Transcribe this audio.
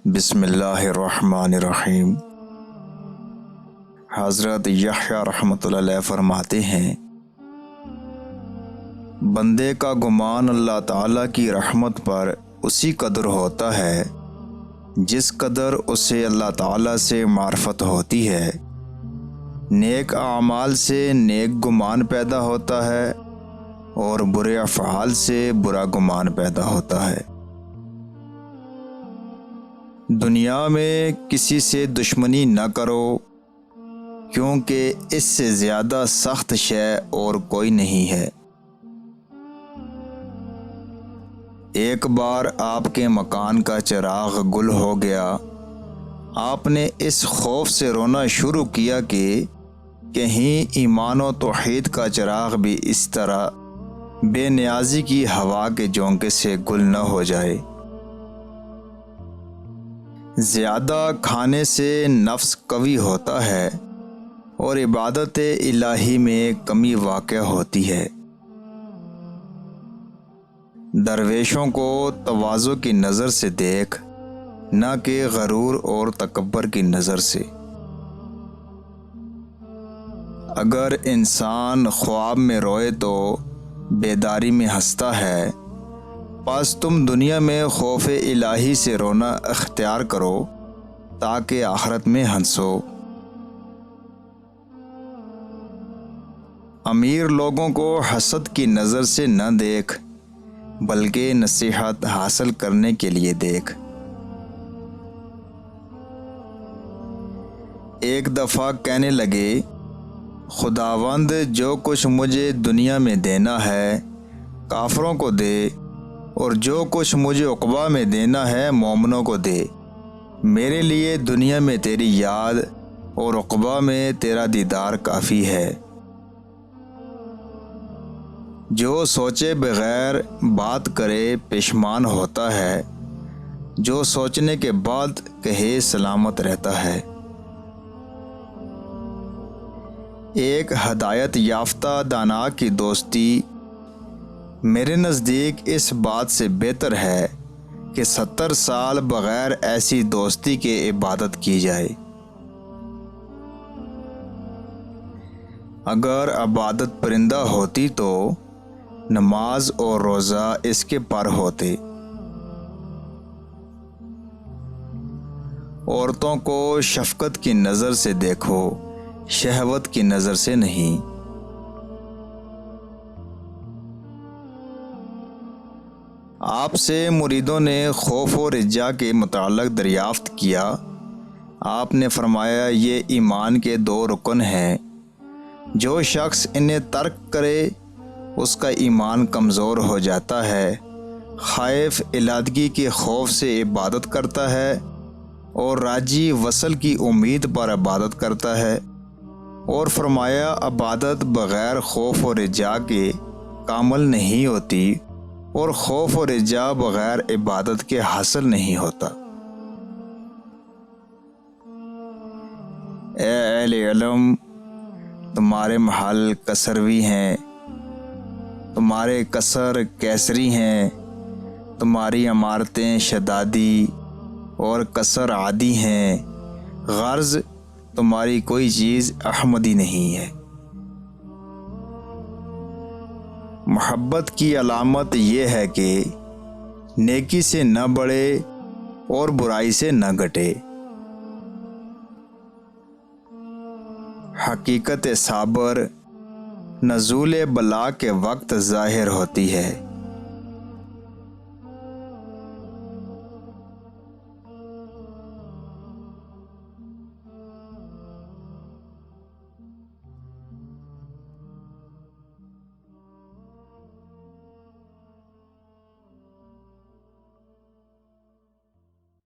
بسم اللہ الرحمن الرحیم۔ حضرت یحییٰ رحمۃ اللہ علیہ فرماتے ہیں، بندے کا گمان اللہ تعالیٰ کی رحمت پر اسی قدر ہوتا ہے جس قدر اسے اللہ تعالیٰ سے معرفت ہوتی ہے۔ نیک اعمال سے نیک گمان پیدا ہوتا ہے اور برے افعال سے برا گمان پیدا ہوتا ہے۔ دنیا میں کسی سے دشمنی نہ کرو، کیونکہ اس سے زیادہ سخت شے اور کوئی نہیں ہے۔ ایک بار آپ کے مکان کا چراغ گل ہو گیا، آپ نے اس خوف سے رونا شروع کیا کہ کہیں ایمان و توحید کا چراغ بھی اس طرح بے نیازی کی ہوا کے جھونکے سے گل نہ ہو جائے۔ زیادہ کھانے سے نفس قوی ہوتا ہے اور عبادت الہی میں کمی واقع ہوتی ہے۔ درویشوں کو تواضع کی نظر سے دیکھ، نہ کہ غرور اور تکبر کی نظر سے۔ اگر انسان خواب میں روئے تو بیداری میں ہنستا ہے، پس تم دنیا میں خوف الہی سے رونا اختیار کرو تاکہ آخرت میں ہنسو۔ امیر لوگوں کو حسد کی نظر سے نہ دیکھ، بلکہ نصیحت حاصل کرنے کے لیے دیکھ۔ ایک دفعہ کہنے لگے، خداوند جو کچھ مجھے دنیا میں دینا ہے کافروں کو دے، اور جو کچھ مجھے عقبہ میں دینا ہے مومنوں کو دے۔ میرے لیے دنیا میں تیری یاد اور عقبہ میں تیرا دیدار کافی ہے۔ جو سوچے بغیر بات کرے پشیمان ہوتا ہے، جو سوچنے کے بعد کہے سلامت رہتا ہے۔ ایک ہدایت یافتہ دانا کی دوستی میرے نزدیک اس بات سے بہتر ہے کہ 70 سال بغیر ایسی دوستی کے عبادت کی جائے۔ اگر عبادت پرندہ ہوتی تو نماز اور روزہ اس کے پر ہوتے۔ عورتوں کو شفقت کی نظر سے دیکھو، شہوت کی نظر سے نہیں۔ آپ سے مریدوں نے خوف و رجا کے متعلق دریافت کیا۔ آپ نے فرمایا، یہ ایمان کے 2 رکن ہیں، جو شخص انہیں ترک کرے اس کا ایمان کمزور ہو جاتا ہے۔ خائف علیحدگی کے خوف سے عبادت کرتا ہے اور راجی وصل کی امید پر عبادت کرتا ہے۔ اور فرمایا، عبادت بغیر خوف و رجا کے کامل نہیں ہوتی، اور خوف و رجا بغیر عبادت کے حاصل نہیں ہوتا۔ اے اہل علم، تمہارے محل کسروی ہیں، تمہارے کسر کیسری ہیں، تمہاری عمارتیں شدادی اور کسر عادی ہیں، غرض تمہاری کوئی چیز احمدی نہیں ہے۔ محبت کی علامت یہ ہے کہ نیکی سے نہ بڑھے اور برائی سے نہ گھٹے۔ حقیقت صابر نزول بلا کے وقت ظاہر ہوتی ہے۔